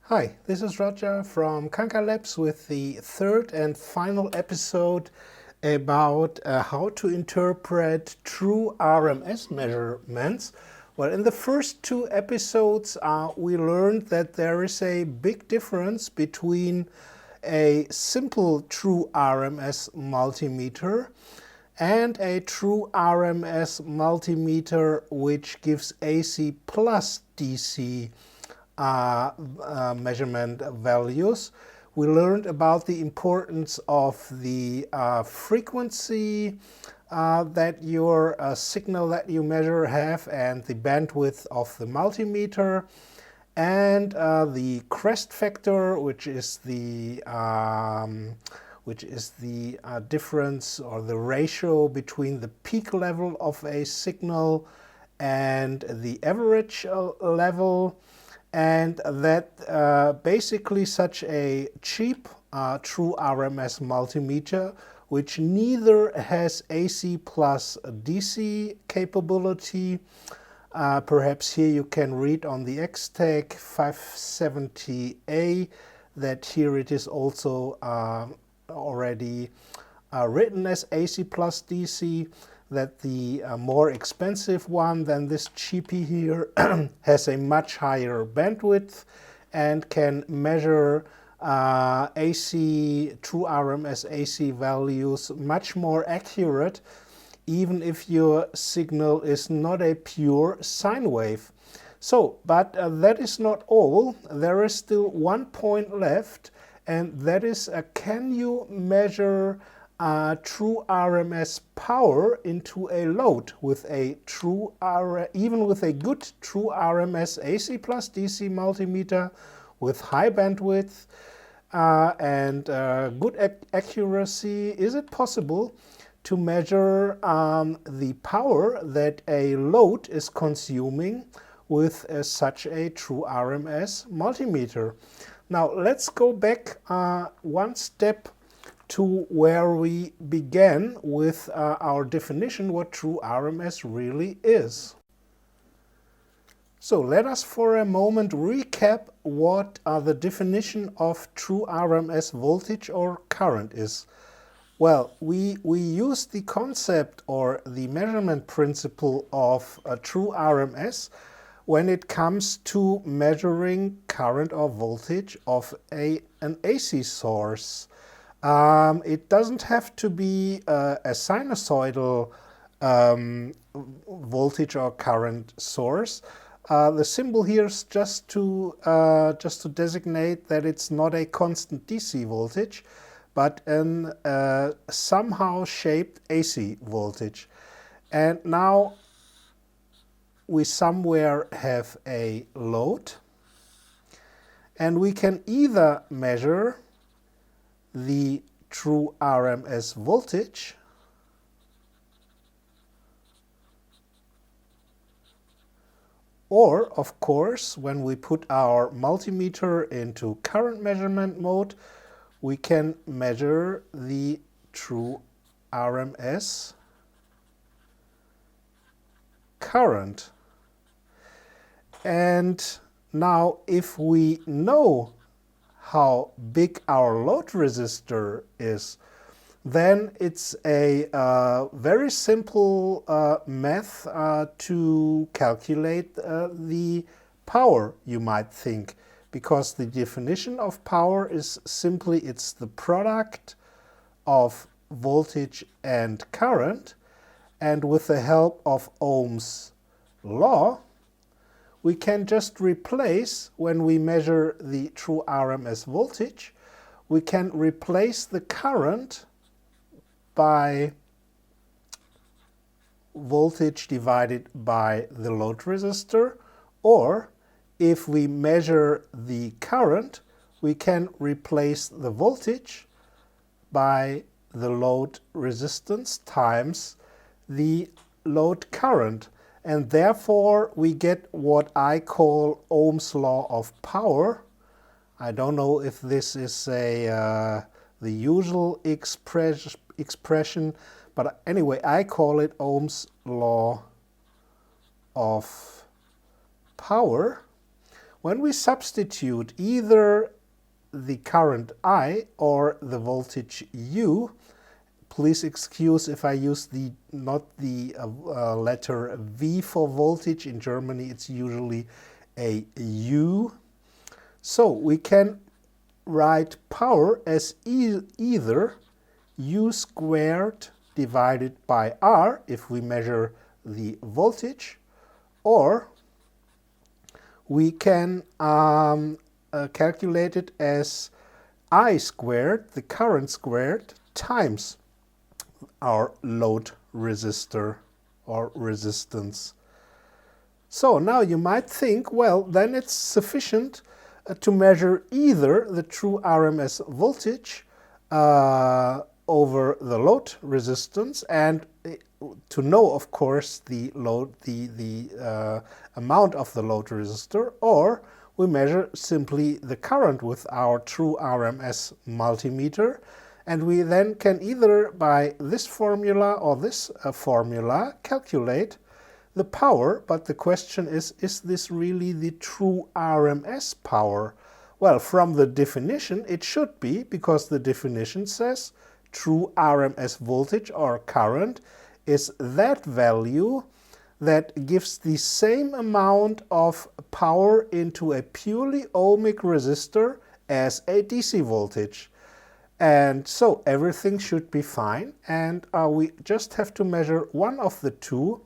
Hi, this is Roger from Kanka Labs with the third and final episode about how to interpret true RMS measurements. Well, in the first two episodes we learned that there is a big difference between a simple true RMS multimeter and a true RMS multimeter which gives AC plus DC measurement values. We learned about the importance of the frequency that your signal that you measure have and the bandwidth of the multimeter, and the crest factor, which is the difference or the ratio between the peak level of a signal and the average level. And that basically such a cheap true RMS multimeter, which neither has AC plus DC capability. Perhaps here you can read on the X-Tech 570A that here it is also already written as AC plus DC. That the more expensive one than this cheapie here has a much higher bandwidth and can measure AC, true RMS AC values much more accurate, even if your signal is not a pure sine wave. So, but that is not all. There is still one point left, and that is can you measure true RMS power into a load with a even with a good true RMS AC plus DC multimeter with high bandwidth and good accuracy? Is it possible to measure the power that a load is consuming with such a true RMS multimeter? Now let's go back one step to where we began with our definition what true RMS really is. So let us for a moment recap what the definition of true RMS voltage or current is. Well, we use the concept or the measurement principle of true RMS when it comes to measuring current or voltage of an AC source. It doesn't have to be a sinusoidal voltage or current source. The symbol here is just to designate that it's not a constant DC voltage, but an somehow shaped AC voltage. And now we somewhere have a load, and we can either measure the true RMS voltage or, of course, when we put our multimeter into current measurement mode, we can measure the true RMS current. And now if we know how big our load resistor is, then it's a very simple math to calculate the power, you might think, because the definition of power is simply it's the product of voltage and current, and with the help of Ohm's law we can just replace, when we measure the true RMS voltage, we can replace the current by voltage divided by the load resistor, or if we measure the current, we can replace the voltage by the load resistance times the load current. And therefore we get what I call Ohm's law of power. I don't know if this is the usual expression, but anyway, I call it Ohm's law of power, When we substitute either the current I or the voltage U, please excuse if I use not the letter V for voltage. In Germany it's usually a U. So we can write power as either U squared divided by R if we measure the voltage, or we can calculate it as I squared, the current squared, times our load resistor or resistance. So now you might think, well, then it's sufficient to measure either the true RMS voltage over the load resistance, and to know, of course, the amount of the load resistor, or we measure simply the current with our true RMS multimeter, and we then can either by this formula or this formula calculate the power. But the question is this really the true RMS power? Well, from the definition it should be, because the definition says true RMS voltage or current is that value that gives the same amount of power into a purely ohmic resistor as a DC voltage. And so everything should be fine, and we just have to measure one of the two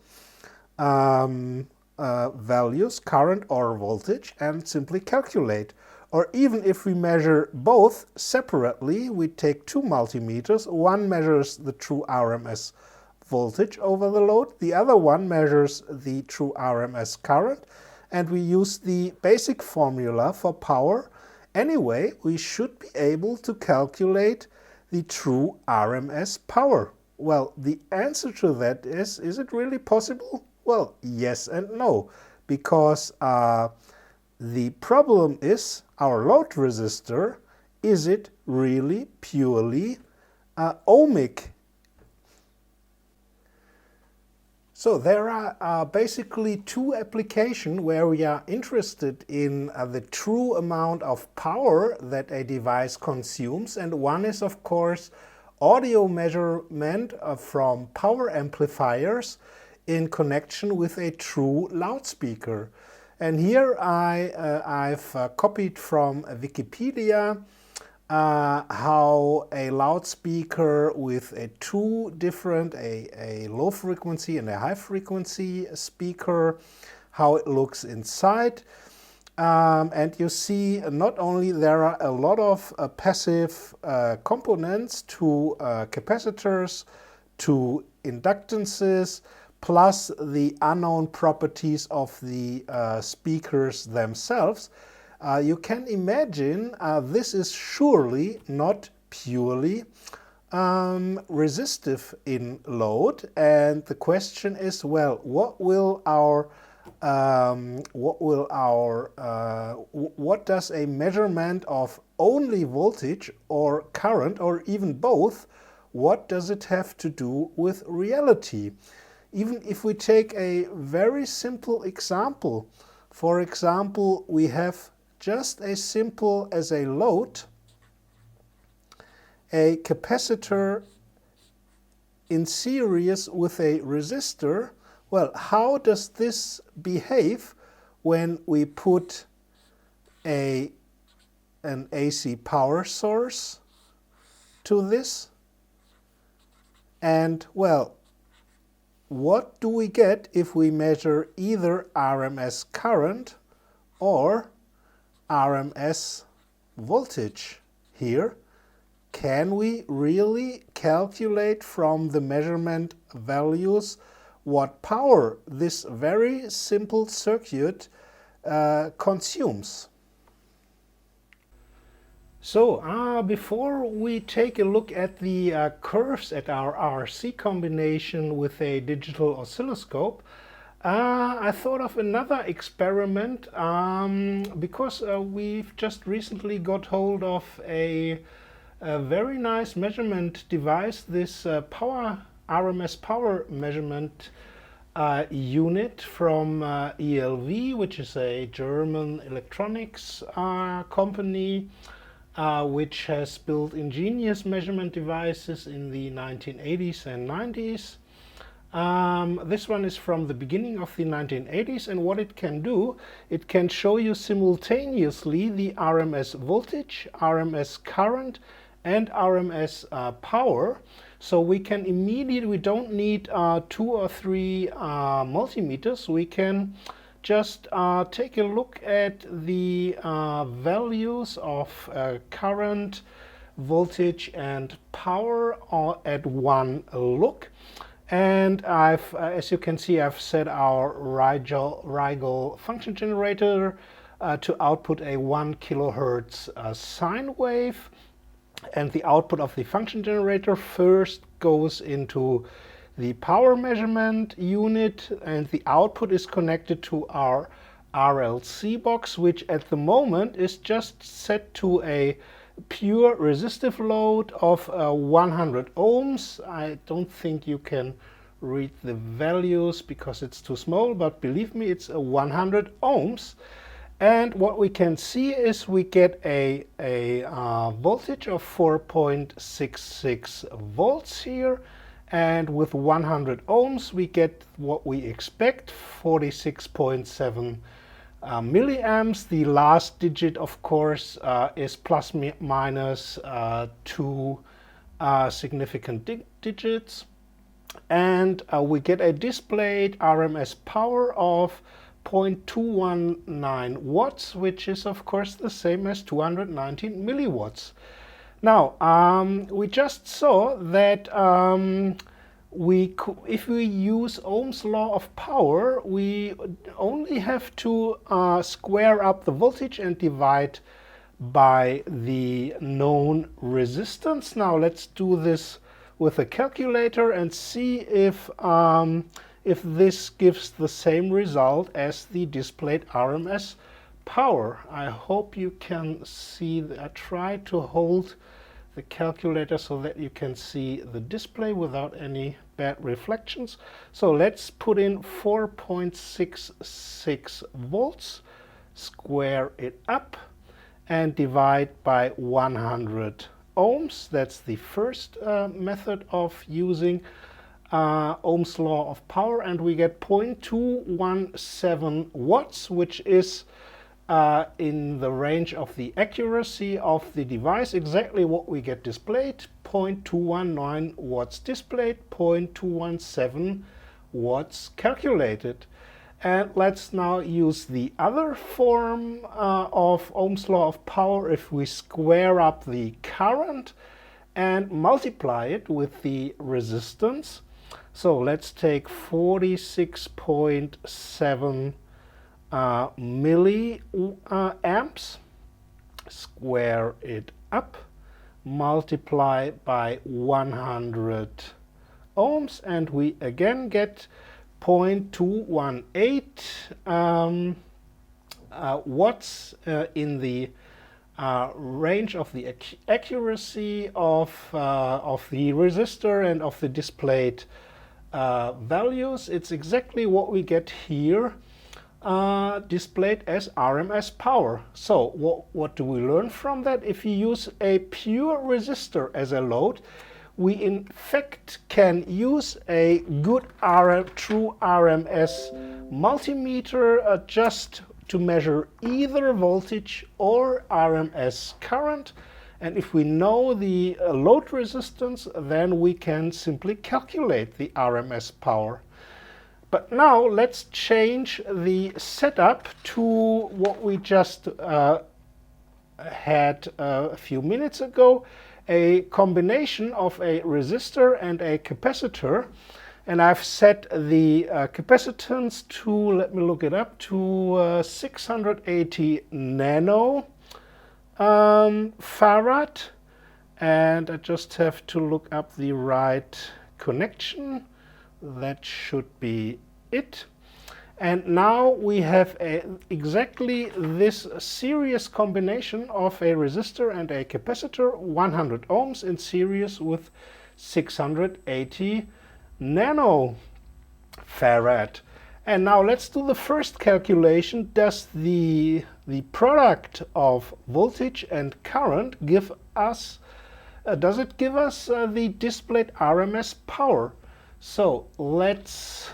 values, current or voltage, and simply calculate. Or even if we measure both separately, we take two multimeters. One measures the true RMS voltage over the load, the other one measures the true RMS current, and we use the basic formula for power. Anyway, we should be able to calculate the true RMS power. Well, the answer to that is it really possible? Well, yes and no, because the problem is our load resistor. Is it really purely ohmic? So there are basically two applications where we are interested in the true amount of power that a device consumes, and one is, of course, audio measurement from power amplifiers in connection with a true loudspeaker. And here I've copied from Wikipedia how a loudspeaker with two different, a low frequency and a high frequency speaker, how it looks inside. And you see not only there are a lot of passive components to capacitors, to inductances, plus the unknown properties of the speakers themselves. You can imagine this is surely not purely resistive in load, and the question is, well, what does a measurement of only voltage or current, or even both, what does it have to do with reality? Even if we take a very simple example, for example, we have just as simple as a load, a capacitor in series with a resistor. Well, how does this behave when we put an AC power source to this? And well, what do we get if we measure either RMS current or RMS voltage here? Can we really calculate from the measurement values what power this very simple circuit consumes? So before we take a look at the curves at our RC combination with a digital oscilloscope, I thought of another experiment because we've just recently got hold of a very nice measurement device, this RMS power measurement unit from ELV, which is a German electronics company, which has built ingenious measurement devices in the 1980s and 90s. This one is from the beginning of the 1980s, and what it can do, it can show you simultaneously the RMS voltage, RMS current, and RMS power. So we can immediately, we don't need 2 or 3 multimeters. We can just take a look at the values of current, voltage, and power at one look. And I've, as you can see, I've set our Rigel function generator to output a 1 kilohertz sine wave. And the output of the function generator first goes into the power measurement unit, and the output is connected to our RLC box, which at the moment is just set to a pure resistive load of 100 ohms. I don't think you can read the values because it's too small, but believe me, it's 100 ohms. And what we can see is we get a voltage of 4.66 volts here, and with 100 ohms we get what we expect, 46.7 milliamps. The last digit, of course, is plus minus 2 significant digits, and we get a displayed RMS power of 0.219 watts, which is of course the same as 219 milliwatts. Now, we just saw that if we use Ohm's law of power, we only have to square up the voltage and divide by the known resistance. Now let's do this with a calculator and see if this gives the same result as the displayed RMS power. I hope you can see that. I try to hold the calculator so that you can see the display without any bad reflections. So let's put in 4.66 volts, square it up, and divide by 100 ohms. That's the first method of using Ohm's law of power, and we get 0.217 watts, which is in the range of the accuracy of the device, exactly what we get displayed. 0.219 watts displayed, 0.217 watts calculated. And let's now use the other form of Ohm's law of power. If we square up the current and multiply it with the resistance, so let's take 46.7 milliamps, square it up, multiply by 100 ohms, and we again get 0.218 watts in the range of the accuracy of the resistor and of the displayed values. It's exactly what we get here displayed as RMS power. So what do we learn from that? If you use a pure resistor as a load, we in fact can use a good true RMS multimeter just to measure either voltage or RMS current. And if we know the load resistance, then we can simply calculate the RMS power. But now let's change the setup to what we just had a few minutes ago, a combination of a resistor and a capacitor. And I've set the capacitance to, let me look it up, to 680 nano farad. And I just have to look up the right connection. That should be it. And now we have exactly this series combination of a resistor and a capacitor, 100 ohms in series with 680 nano. farad. And now let's do the first calculation. Does the product of voltage and current give us, does it give us the displayed RMS power? So let's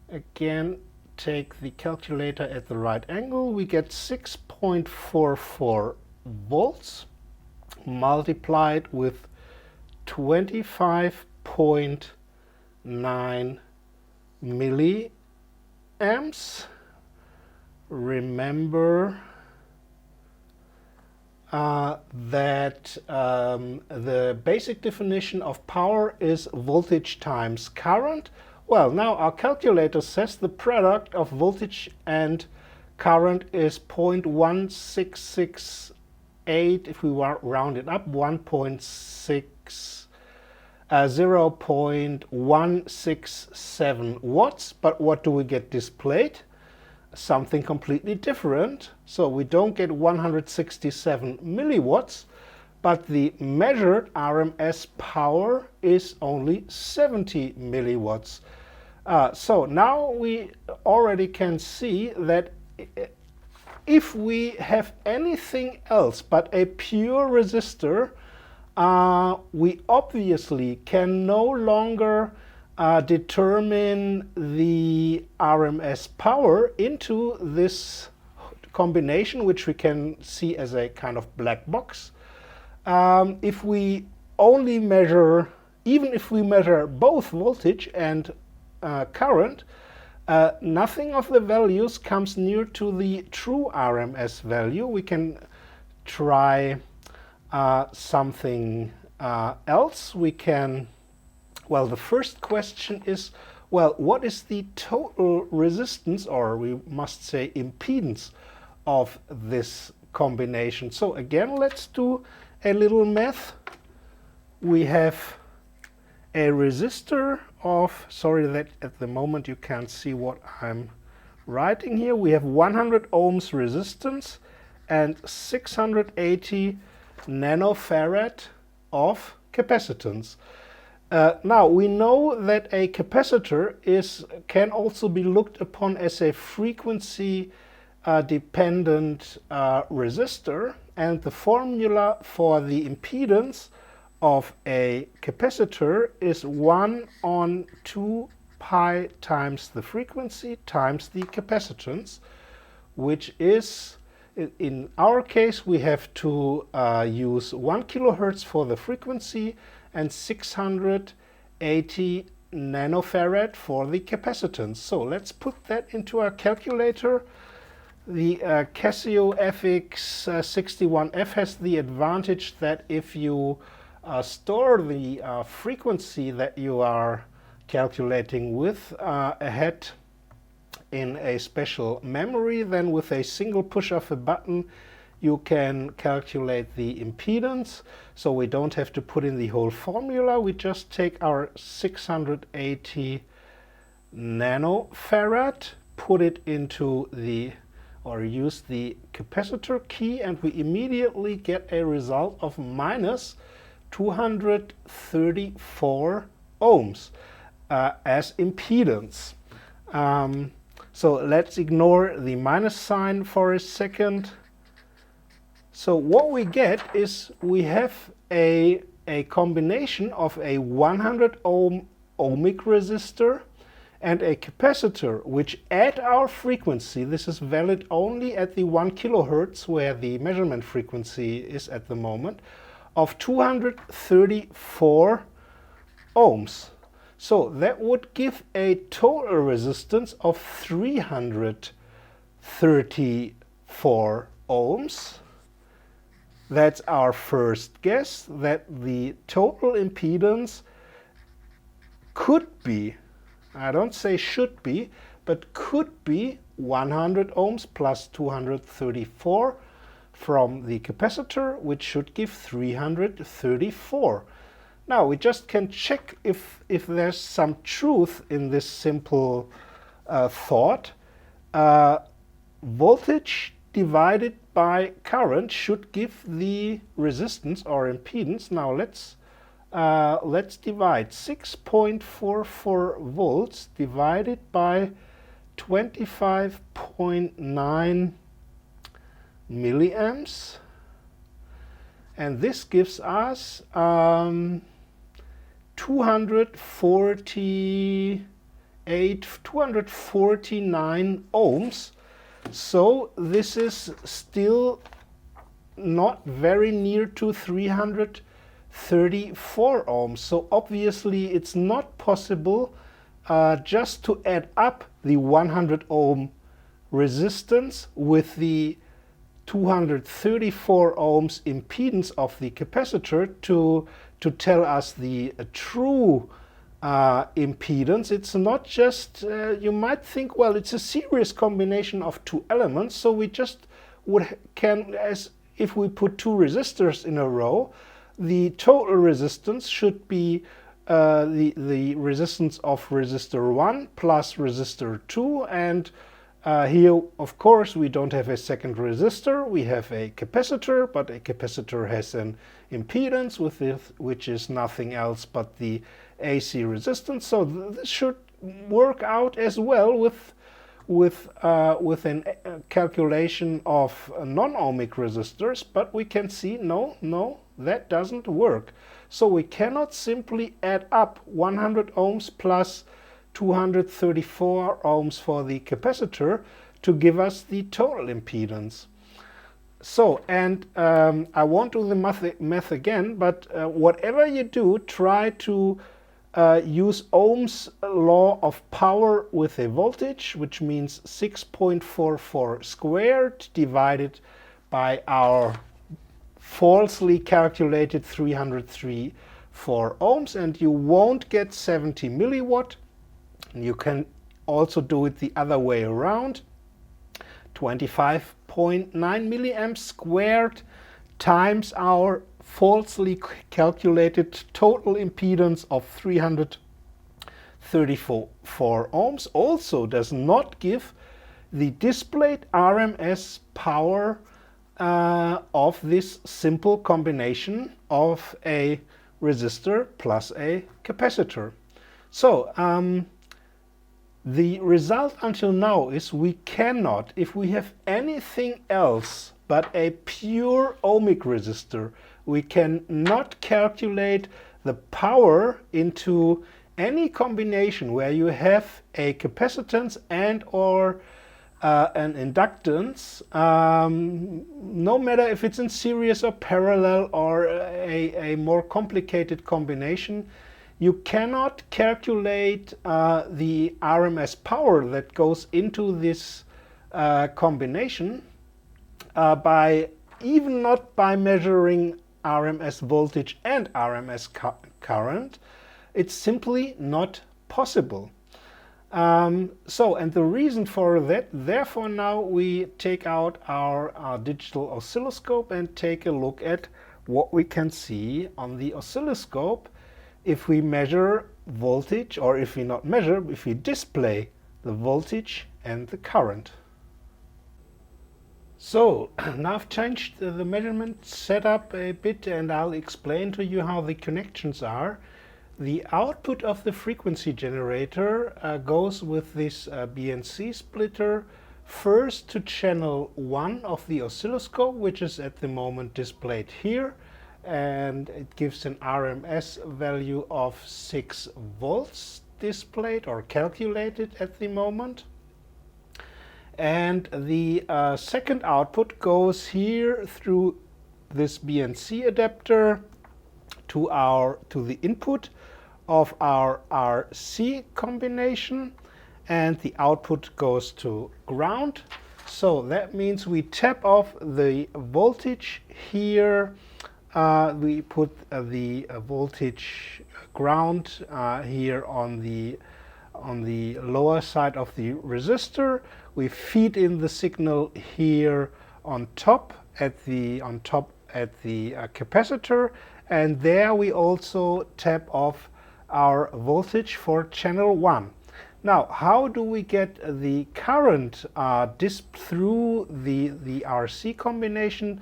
again take the calculator at the right angle. We get 6.44 volts multiplied with 25.9 milliamps. Remember that the basic definition of power is voltage times current. Well, now our calculator says the product of voltage and current is 0.1668, if we round it up, 0.167 watts. But what do we get displayed? Something completely different. So we don't get 167 milliwatts, but the measured RMS power is only 70 milliwatts. So now we already can see that if we have anything else but a pure resistor, we obviously can no longer determine the RMS power into this combination, which we can see as a kind of black box. If we only measure, even if we measure both voltage and current, nothing of the values comes near to the true RMS value. We can try something else. We can, well, the first question is, well, what is the total resistance, or we must say impedance, of this combination? So again, let's do a little math. We have a resistor of, sorry that at the moment you can't see what I'm writing here. We have 100 ohms resistance and 680 nanofarad of capacitance. Now we know that a capacitor can also be looked upon as a frequency dependent resistor, and the formula for the impedance of a capacitor is 1 on 2 pi times the frequency times the capacitance, which is, in our case, we have to use 1 kilohertz for the frequency and 680 nanofarad for the capacitance. So let's put that into our calculator. The Casio FX61F has the advantage that if you store the frequency that you are calculating with ahead in a special memory, then with a single push of a button you can calculate the impedance. So we don't have to put in the whole formula. We just take our 680 nanofarad, put it into the, or use the capacitor key, and we immediately get a result of minus 234 ohms as impedance. So let's ignore the minus sign for a second. So what we get is we have a combination of a 100 ohm ohmic resistor and a capacitor, which at our frequency, this is valid only at the 1 kilohertz where the measurement frequency is at the moment, of 234 ohms. So that would give a total resistance of 334 ohms. That's our first guess, that the total impedance could be, I don't say should be, but could be 100 ohms plus 234 from the capacitor, which should give 334. Now we just can check if there's some truth in this simple thought. Voltage divided by current should give the resistance or impedance. Now let's let's divide 6.44 volts divided by 25.9 milliamps, and this gives us 249 ohms. So this is still not very near to 334 ohms. So obviously it's not possible just to add up the 100 ohm resistance with the 234 ohms impedance of the capacitor to tell us the true impedance. It's not just, you might think, well, it's a series combination of two elements, so we just as if we put two resistors in a row, the total resistance should be the resistance of resistor 1 plus resistor 2, and here, of course, we don't have a second resistor. We have a capacitor, but a capacitor has an impedance which is nothing else but the AC resistance. So this should work out as well with a calculation of non-ohmic resistors. But we can see no, that doesn't work. So we cannot simply add up 100 ohms plus 234 ohms for the capacitor to give us the total impedance. So, and I won't do the math again, but whatever you do, try to use Ohm's law of power with a voltage, which means 6.44 squared divided by our falsely calculated 334 ohms, and you won't get 70 milliwatt. You can also do it the other way around. 25.9 milliamps squared times our falsely calculated total impedance of 334 ohms also does not give the displayed RMS power of this simple combination of a resistor plus a capacitor. So the result until now is we cannot, if we have anything else but a pure ohmic resistor, we cannot calculate the power into any combination where you have a capacitance and or an inductance, no matter if it's in series or parallel or a more complicated combination. You cannot calculate the RMS power that goes into this combination even not by measuring RMS voltage and RMS current. It's simply not possible. And the reason for that, therefore now we take out our digital oscilloscope and take a look at what we can see on the oscilloscope if we measure voltage, or if we not measure, if we display the voltage and the current. So now I've changed the measurement setup a bit, and I'll explain to you how the connections are. The output of the frequency generator goes with this BNC splitter first to channel 1 of the oscilloscope, which is at the moment displayed here, and it gives an RMS value of 6 volts displayed or calculated at the moment. And the second output goes here through this BNC adapter to the input of our RC combination, and the output goes to ground. So that means we tap off the voltage here. We put the voltage ground here on the lower side of the resistor. We feed in the signal here on top at the capacitor, and there we also tap off our voltage for channel 1. Now, how do we get the current through the RC combination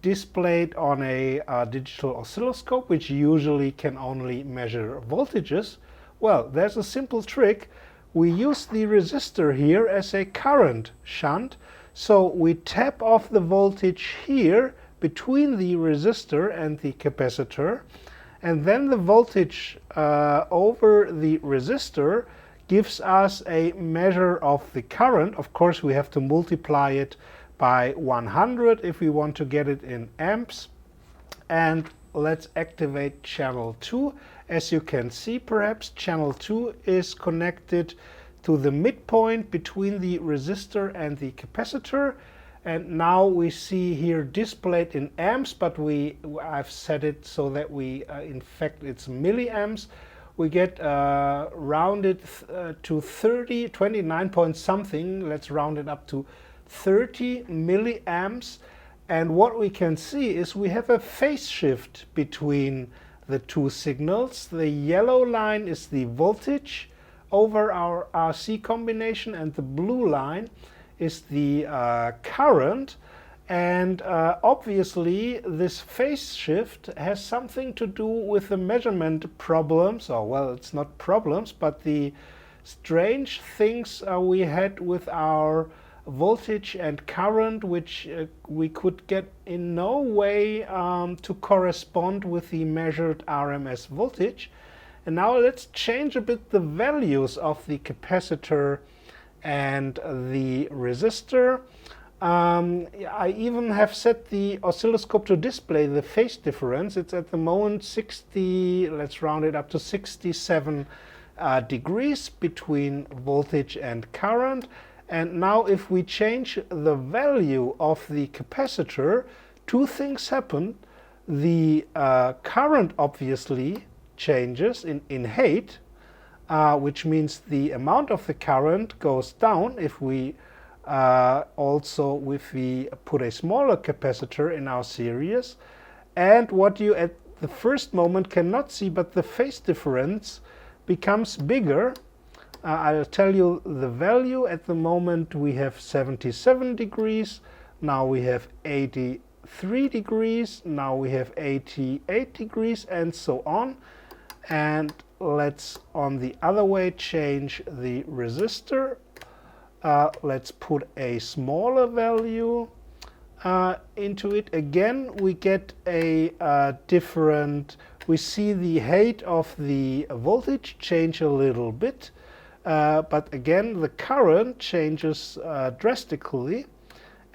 displayed on a digital oscilloscope, which usually can only measure voltages? Well, there's a simple trick. We use the resistor here as a current shunt. So we tap off the voltage here between the resistor and the capacitor, and then the voltage over the resistor gives us a measure of the current. Of course, we have to multiply it by 100 if we want to get it in amps. And let's activate channel 2. As you can see, perhaps channel 2 is connected to the midpoint between the resistor and the capacitor. And now we see here displayed in amps, but I've set it so that in fact it's milliamps. We get rounded to 29 point something. Let's round it up to 30 milliamps. And what we can see is we have a phase shift between the two signals. The yellow line is the voltage over our RC combination, and the blue line is the current. And obviously this phase shift has something to do with the measurement problems, or well, it's not problems, but the strange things we had with our voltage and current, which we could get in no way to correspond with the measured RMS voltage. And now let's change a bit the values of the capacitor and the resistor. I even have set the oscilloscope to display the phase difference. It's at the moment 60, let's round it up to 67 degrees between voltage and current. And now if we change the value of the capacitor, two things happen. The current obviously changes in height, which means the amount of the current goes down if we put a smaller capacitor in our series. And what you at the first moment cannot see, but the phase difference becomes bigger. I'll tell you the value. At the moment we have 77 degrees, now we have 83 degrees, now we have 88 degrees, and so on. And let's, on the other way, change the resistor. Let's put a smaller value into it. Again, we get a different, we see the height of the voltage change a little bit, but again the current changes drastically.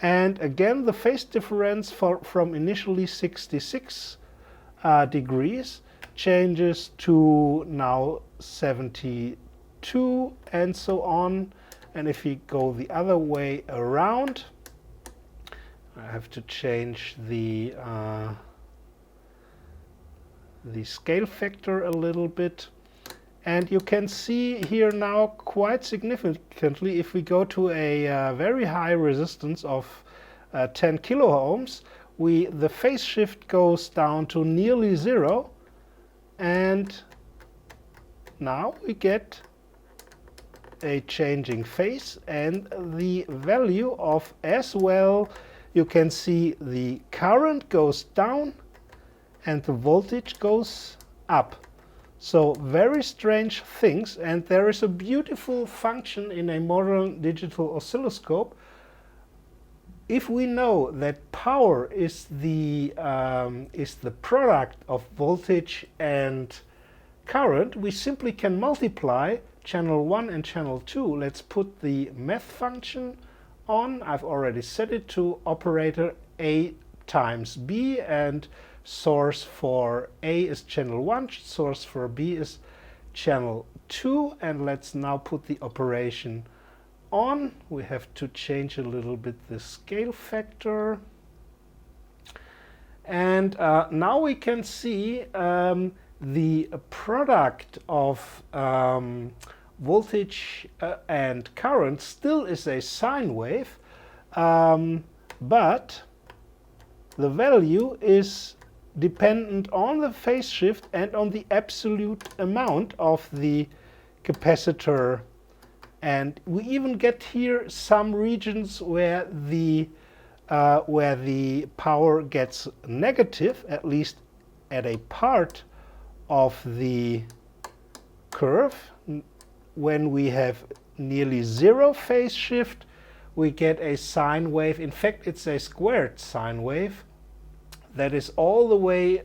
And again the phase difference from initially 66 degrees changes to now 72, and so on. And if we go the other way around, I have to change the scale factor a little bit. And you can see here now quite significantly, if we go to a very high resistance of 10 kilo ohms, the phase shift goes down to nearly 0. And now we get a changing phase, and the value of as well, you can see the current goes down and the voltage goes up. So very strange things, and there is a beautiful function in a modern digital oscilloscope. If we know that power is the product of voltage and current, we simply can multiply channel 1 and channel 2. Let's put the math function on. I've already set it to operator A times B, and source for A is channel 1, source for B is channel 2. And let's now put the operation on. We have to change a little bit the scale factor. And now we can see the product of voltage and current still is a sine wave, but the value is dependent on the phase shift and on the absolute amount of the capacitor. And we even get here some regions where the where the power gets negative, at least at a part of the curve. When we have nearly zero phase shift, we get a sine wave. In fact, it's a squared sine wave that is all the way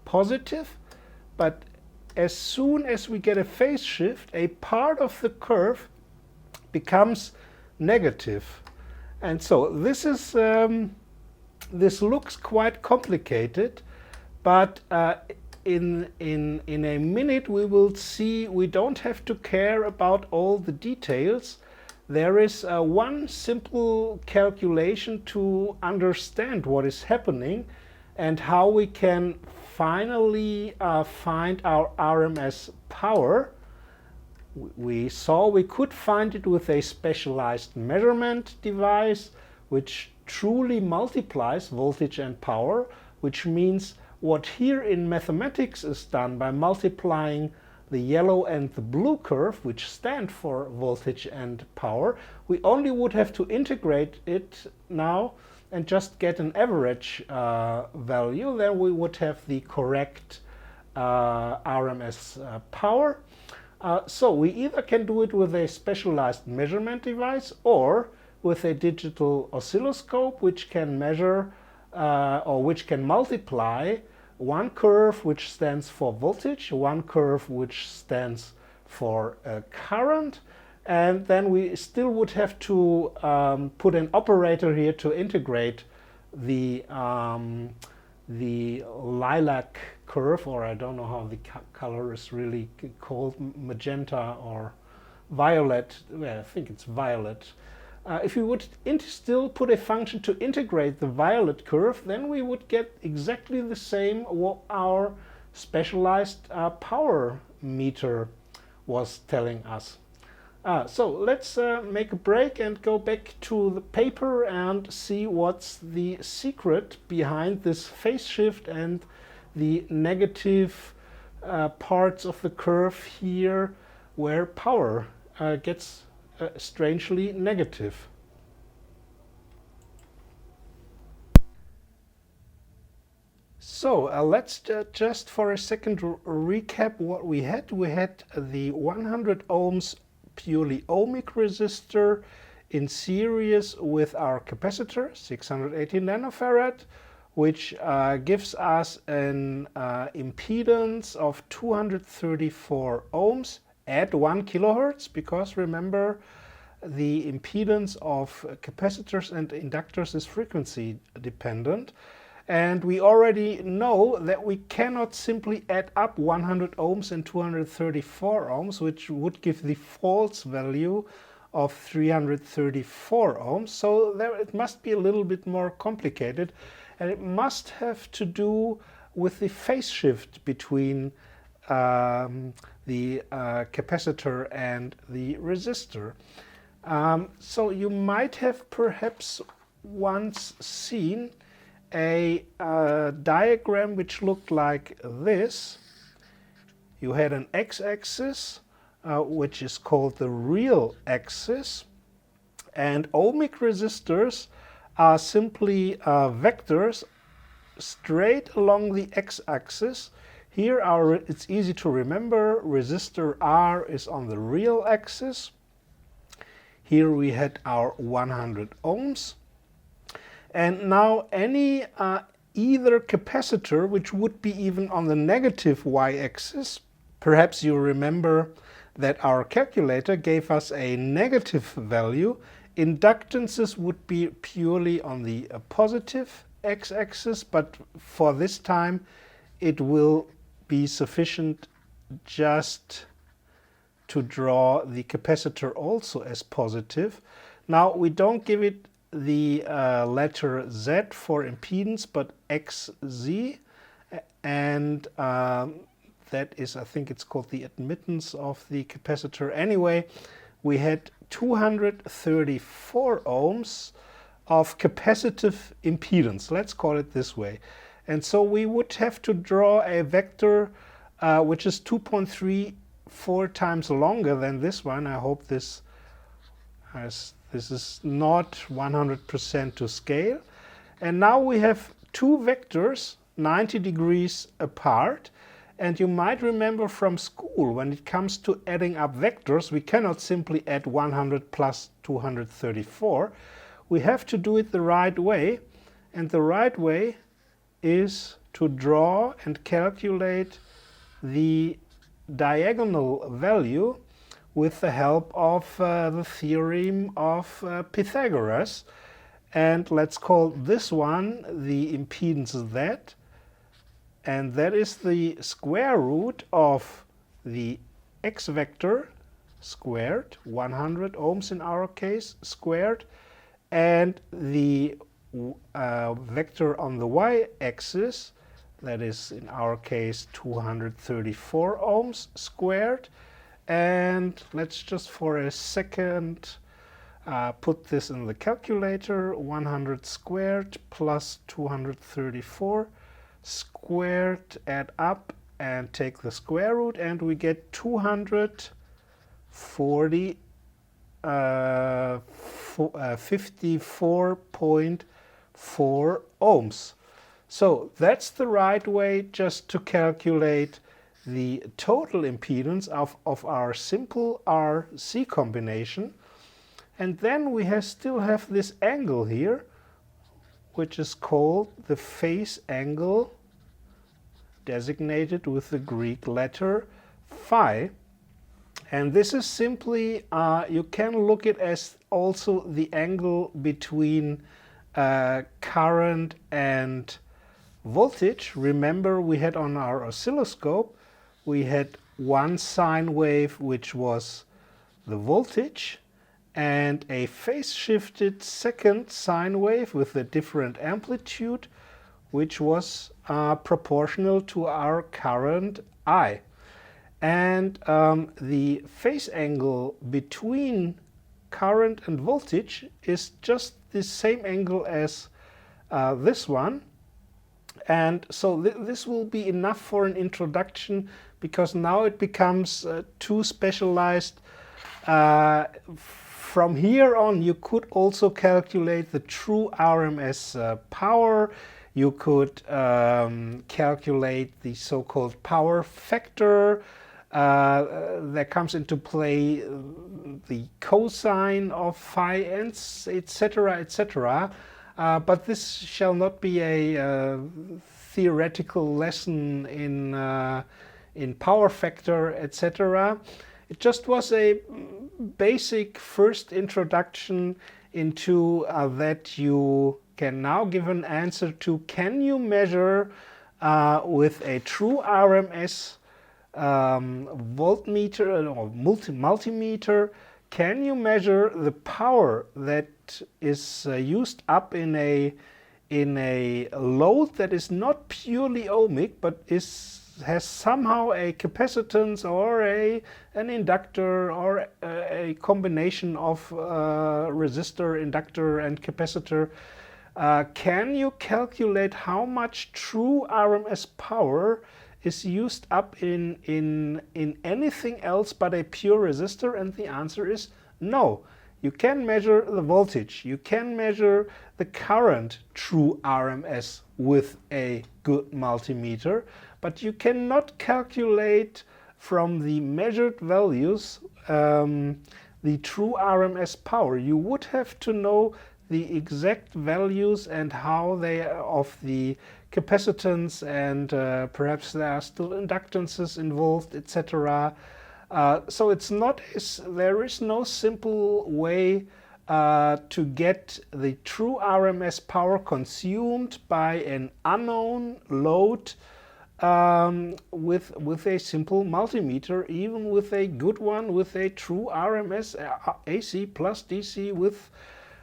positive, but as soon as we get a phase shift, a part of the curve becomes negative. And so this is this looks quite complicated, but in a minute we will see we don't have to care about all the details. There is one simple calculation to understand what is happening and how we can finally find our RMS power. We saw we could find it with a specialized measurement device which truly multiplies voltage and power, which means what here in mathematics is done by multiplying the yellow and the blue curve, which stand for voltage and power, we only would have to integrate it now and just get an average value. Then we would have the correct RMS power. So we either can do it with a specialized measurement device or with a digital oscilloscope, which can measure or which can multiply one curve which stands for voltage, one curve which stands for current, and then we still would have to put an operator here to integrate the lilac curve, or I don't know how the color is really called, magenta or violet. Well, I think it's violet. If we would still put a function to integrate the violet curve, then we would get exactly the same what our specialized power meter was telling us. So let's make a break and go back to the paper and see what's the secret behind this phase shift and the negative parts of the curve here where power gets strangely negative. So let's just for a second recap what we had. We had the 100 ohms purely ohmic resistor in series with our capacitor, 680 nanofarad, which gives us an impedance of 234 ohms at 1 kilohertz, because remember the impedance of capacitors and inductors is frequency dependent. And we already know that we cannot simply add up 100 ohms and 234 ohms, which would give the false value of 334 ohms. So there it must be a little bit more complicated, and it must have to do with the phase shift between the capacitor and the resistor. So you might have perhaps once seen a diagram which looked like this. You had an x-axis which is called the real axis, and ohmic resistors are simply vectors straight along the x-axis. Here it's easy to remember, resistor R is on the real axis. Here we had our 100 ohms. And now any either capacitor, which would be even on the negative y-axis, perhaps you remember that our calculator gave us a negative value. Inductances would be purely on the positive x-axis, but for this time it will be sufficient just to draw the capacitor also as positive. Now we don't give it the letter Z for impedance, but XZ, and that is, I think it's called the admittance of the capacitor. Anyway, we had 234 ohms of capacitive impedance, let's call it this way. And so we would have to draw a vector which is 2.34 times longer than this one. I hope this has This is not 100% to scale. And now we have two vectors 90 degrees apart. And you might remember from school, when it comes to adding up vectors, we cannot simply add 100 plus 234. We have to do it the right way. And the right way is to draw and calculate the diagonal value with the help of the theorem of Pythagoras. And let's call this one the impedance Z. And that is the square root of the x vector squared, 100 ohms in our case, squared, and the vector on the y-axis, that is in our case 234 ohms squared. And let's just for a second put this in the calculator. 100 squared plus 234 squared, add up and take the square root, and we get 54.4 ohms. So that's the right way just to calculate the total impedance of our simple RC combination. And then we still have this angle here, which is called the phase angle, designated with the Greek letter phi. And this is simply, you can look at it as also the angle between current and voltage. Remember, we had on our oscilloscope, we had one sine wave, which was the voltage, and a phase-shifted second sine wave with a different amplitude, which was proportional to our current I. And the phase angle between current and voltage is just the same angle as this one. And so this will be enough for an introduction, because now it becomes too specialized. From here on, you could also calculate the true RMS power. You could calculate the so-called power factor. There comes into play the cosine of phi, etc., etc. But this shall not be a theoretical lesson in power factor, etc. It just was a basic first introduction into that you can now give an answer to: can you measure with a true RMS voltmeter or multimeter, can you measure the power that is used up in a load that is not purely ohmic, but has somehow a capacitance or an inductor or a combination of resistor, inductor, and capacitor? Can you calculate how much true RMS power is used up in anything else but a pure resistor? And the answer is no. You can measure the voltage, you can measure the current true RMS with a good multimeter, but you cannot calculate from the measured values the true RMS power. You would have to know the exact values and how they are of the capacitance, and perhaps there are still inductances involved, etc. So there is no simple way to get the true RMS power consumed by an unknown load with a simple multimeter, even with a good one, with a true RMS AC plus DC with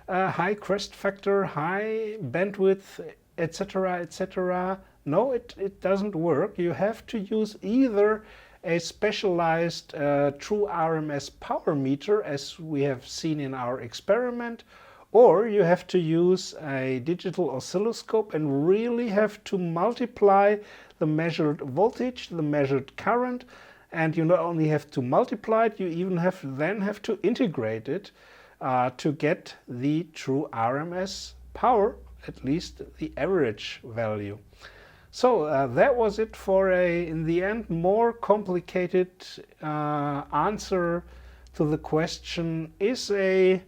high crest factor, high bandwidth, etc., etc. No, it doesn't work. You have to use either a specialized true RMS power meter, as we have seen in our experiment, or you have to use a digital oscilloscope and really have to multiply the measured voltage, the measured current, and you not only have to multiply it, you even then have to integrate it to get the true RMS power, at least the average value. So that was it for in the end, more complicated answer to the question, is a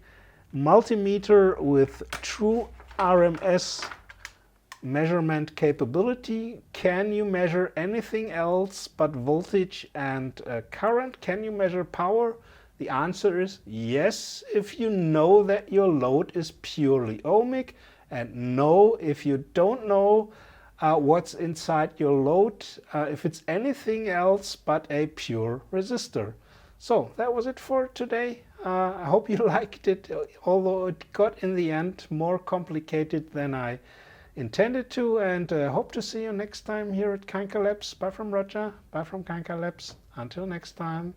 multimeter with true RMS measurement capability, can you measure anything else but voltage and current? Can you measure power? The answer is yes, if you know that your load is purely ohmic, and no, if you don't know what's inside your load, if it's anything else but a pure resistor. So that was it for today. I hope you liked it, although it got in the end more complicated than I intended to, and hope to see you next time here at Kanka Labs. Bye from Roger, bye from Kanka Labs. Until next time.